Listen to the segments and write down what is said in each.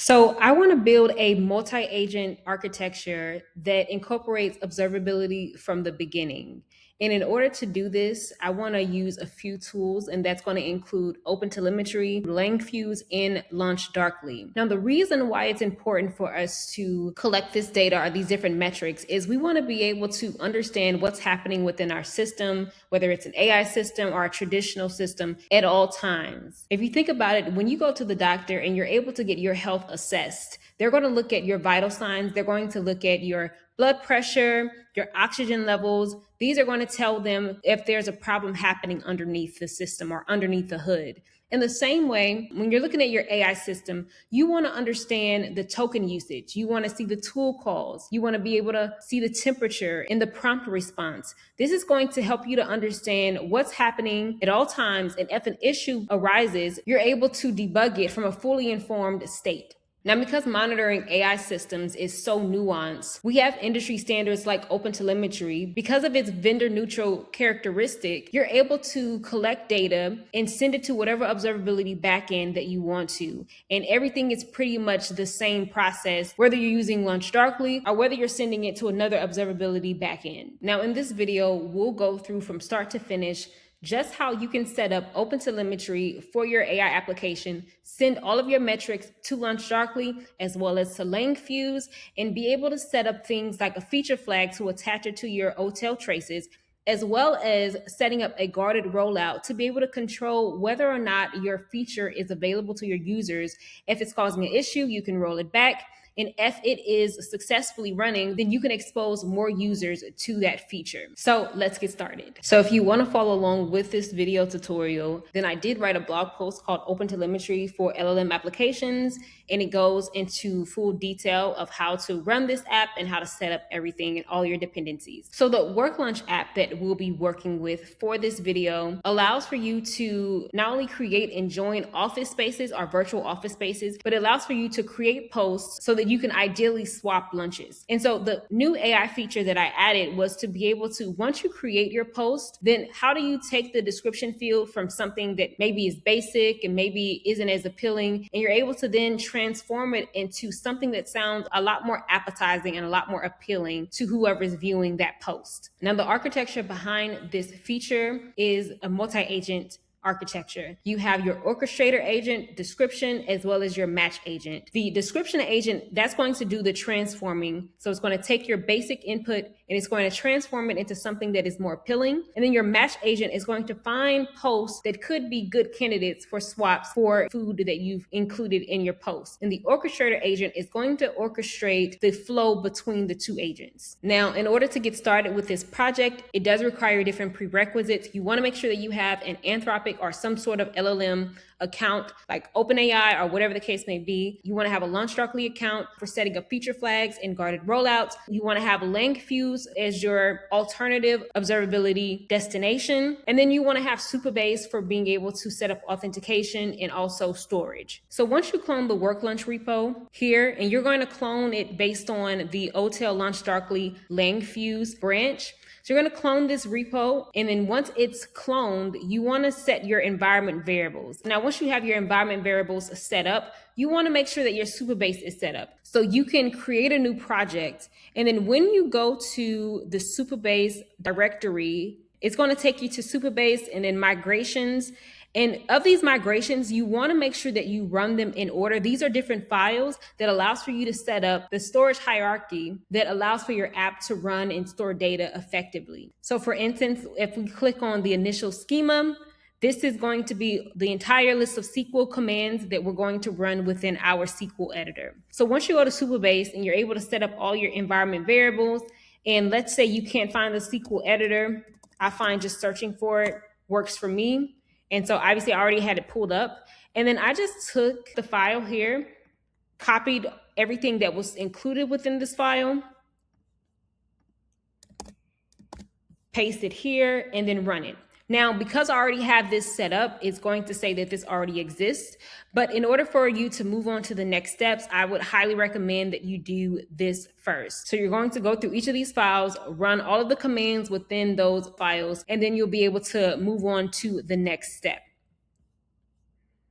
So I want to build a multi-agent architecture that incorporates observability from the beginning. And in order to do this, I want to use a few tools, and that's going to include Opentelemetry, Langfuse, and LaunchDarkly. Now, the reason why it's important for us to collect this data or these different metrics is we want to be able to understand what's happening within our system, whether it's an AI system or a traditional system, at all times. If you think about it, when you go to the doctor and you're able to get your health assessed, they're going to look at your vital signs. They're going to look at your blood pressure, your oxygen levels. These are going to tell them if there's a problem happening underneath the system or underneath the hood. In the same way, when you're looking at your AI system, you want to understand the token usage. You want to see the tool calls. You want to be able to see the temperature and the prompt response. This is going to help you to understand what's happening at all times. And if an issue arises, you're able to debug it from a fully informed state. Now, because monitoring AI systems is so nuanced, we have industry standards like Opentelemetry. Because of its vendor neutral characteristic, you're able to collect data and send it to whatever observability backend that you want to. And everything is pretty much the same process, whether you're using LaunchDarkly or whether you're sending it to another observability backend. Now, in this video, we'll go through from start to finish just how you can set up Opentelemetry for your AI application, send all of your metrics to LaunchDarkly as well as to Langfuse, and be able to set up things like a feature flag to attach it to your OTel traces, as well as setting up a guarded rollout to be able to control whether or not your feature is available to your users. If it's causing an issue, you can roll it back. And if it is successfully running, then you can expose more users to that feature. So let's get started. So if you want to follow along with this video tutorial, then I did write a blog post called Opentelemetry for LLM applications, and it goes into full detail of how to run this app and how to set up everything and all your dependencies. So the WorkLaunch app that we'll be working with for this video allows for you to not only create and join office spaces or virtual office spaces, but it allows for you to create posts so that you can ideally swap lunches. And so the new AI feature that I added was to be able to, once you create your post, then how do you take the description field from something that maybe is basic and maybe isn't as appealing, and you're able to then transform it into something that sounds a lot more appetizing and a lot more appealing to whoever's viewing that post. Now, the architecture behind this feature is a multi-agent architecture. You have your orchestrator agent description as well as your match agent. The description agent, that's going to do the transforming. So it's going to take your basic input and it's going to transform it into something that is more appealing. And then your match agent is going to find posts that could be good candidates for swaps for food that you've included in your post. And the orchestrator agent is going to orchestrate the flow between the two agents. Now, in order to get started with this project, it does require different prerequisites. You want to make sure that you have an Anthropic or some sort of LLM account like OpenAI or whatever the case may be. You want to have a LaunchDarkly account for setting up feature flags and guarded rollouts. You want to have Langfuse as your alternative observability destination. And then you want to have Supabase for being able to set up authentication and also storage. So once you clone the WorkLaunch repo here, and you're going to clone it based on the OTel LaunchDarkly Langfuse branch, so you're going to clone this repo, and then once it's cloned, you want to set your environment variables. Now, once you have your environment variables set up, you want to make sure that your Supabase is set up. So you can create a new project, and then when you go to the Supabase directory, it's going to take you to Supabase and then migrations. And of these migrations, you want to make sure that you run them in order. These are different files that allows for you to set up the storage hierarchy that allows for your app to run and store data effectively. So for instance, if we click on the initial schema, this is going to be the entire list of SQL commands that we're going to run within our SQL editor. So once you go to Supabase and you're able to set up all your environment variables, and let's say you can't find the SQL editor, I find just searching for it works for me. And so obviously I already had it pulled up. And then I just took the file here, copied everything that was included within this file, paste it here, and then run it. Now, because I already have this set up, it's going to say that this already exists. But in order for you to move on to the next steps, I would highly recommend that you do this first. So you're going to go through each of these files, run all of the commands within those files, and then you'll be able to move on to the next step.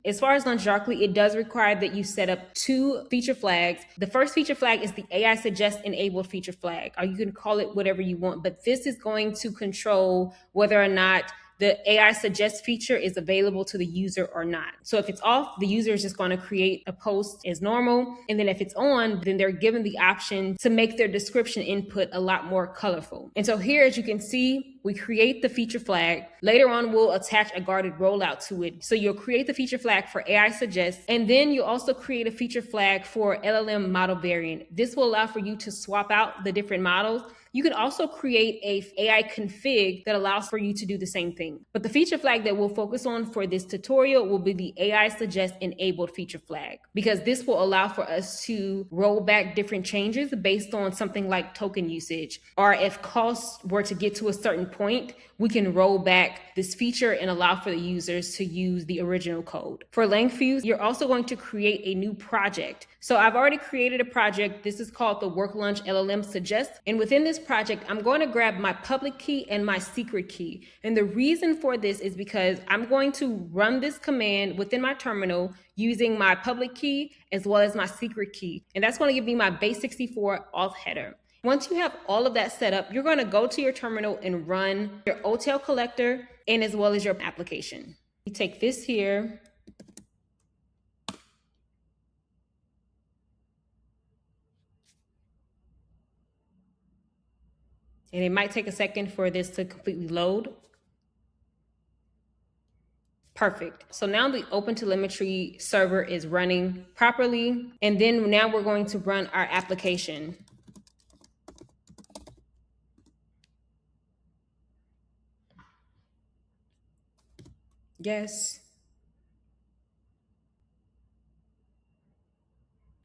As far as LaunchDarkly, it does require that you set up 2 feature flags. The first feature flag is the AI Suggest enabled feature flag, or you can call it whatever you want, but this is going to control whether or not the AI Suggest feature is available to the user or not. So if it's off, the user is just going to create a post as normal. And then if it's on, then they're given the option to make their description input a lot more colorful. And so here, as you can see, we create the feature flag. Later on, we'll attach a guarded rollout to it. So you'll create the feature flag for AI Suggest, and then you'll also create a feature flag for LLM model variant. This will allow for you to swap out the different models. You can also create a AI config that allows for you to do the same thing. But the feature flag that we'll focus on for this tutorial will be the AI Suggest enabled feature flag, because this will allow for us to roll back different changes based on something like token usage, or if costs were to get to a certain point, we can roll back this feature and allow for the users to use the original code. For Langfuse, you're also going to create a new project. So I've already created a project. This is called the WorkLaunch LLM Suggest. And within this project, I'm going to grab my public key and my secret key. And the reason for this is because I'm going to run this command within my terminal using my public key as well as my secret key. And that's going to give me my base64 auth header. Once you have all of that set up, you're going to go to your terminal and run your OTel collector and as well as your application. You take this here. And it might take a second for this to completely load. Perfect. So now the Opentelemetry server is running properly. And then now we're going to run our application. Yes.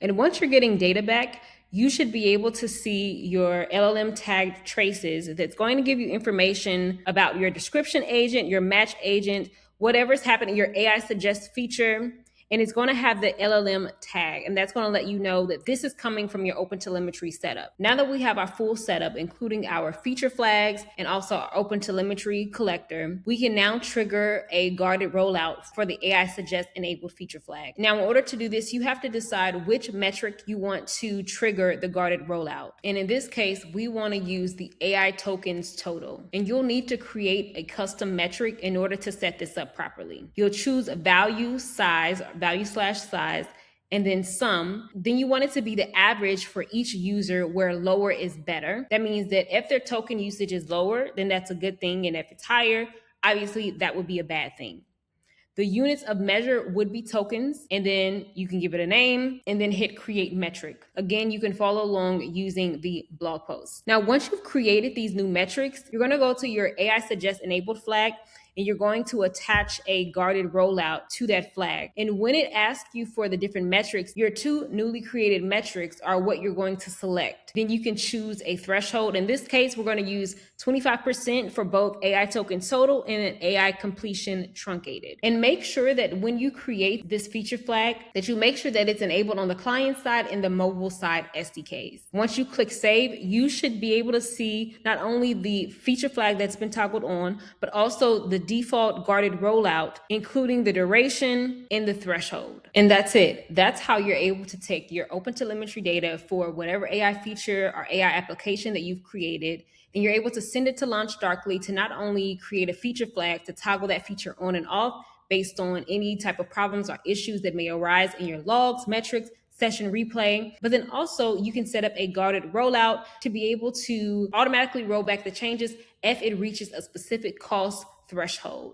And once you're getting data back, you should be able to see your LLM tagged traces that's going to give you information about your description agent, your match agent, whatever's happening, your AI Suggest feature. And it's going to have the LLM tag, and that's going to let you know that this is coming from your Opentelemetry setup. Now that we have our full setup, including our feature flags and also our Opentelemetry collector, we can now trigger a guarded rollout for the AI Suggest enabled feature flag. Now, in order to do this, you have to decide which metric you want to trigger the guarded rollout. And in this case, we want to use the AI tokens total. And you'll need to create a custom metric in order to set this up properly. You'll choose a value size, value/size, and then sum. Then you want it to be the average for each user where lower is better. That means that if their token usage is lower, then that's a good thing. And if it's higher, obviously that would be a bad thing. The units of measure would be tokens, and then you can give it a name and then hit create metric. Again, you can follow along using the blog post. Now, once you've created these new metrics, you're going to go to your AI Suggest enabled flag, and you're going to attach a guarded rollout to that flag. And when it asks you for the different metrics, your 2 newly created metrics are what you're going to select. Then you can choose a threshold. In this case, we're going to use 25% for both AI token total and an AI completion truncated. And make sure that when you create this feature flag, that you make sure that it's enabled on the client side and the mobile side SDKs. Once you click save, you should be able to see not only the feature flag that's been toggled on, but also the default guarded rollout, including the duration and the threshold. And that's it. That's how you're able to take your Opentelemetry data for whatever AI feature or AI application that you've created, and you're able to send it to LaunchDarkly to not only create a feature flag to toggle that feature on and off based on any type of problems or issues that may arise in your logs, metrics, session replay, but then also you can set up a guarded rollout to be able to automatically roll back the changes if it reaches a specific cost threshold.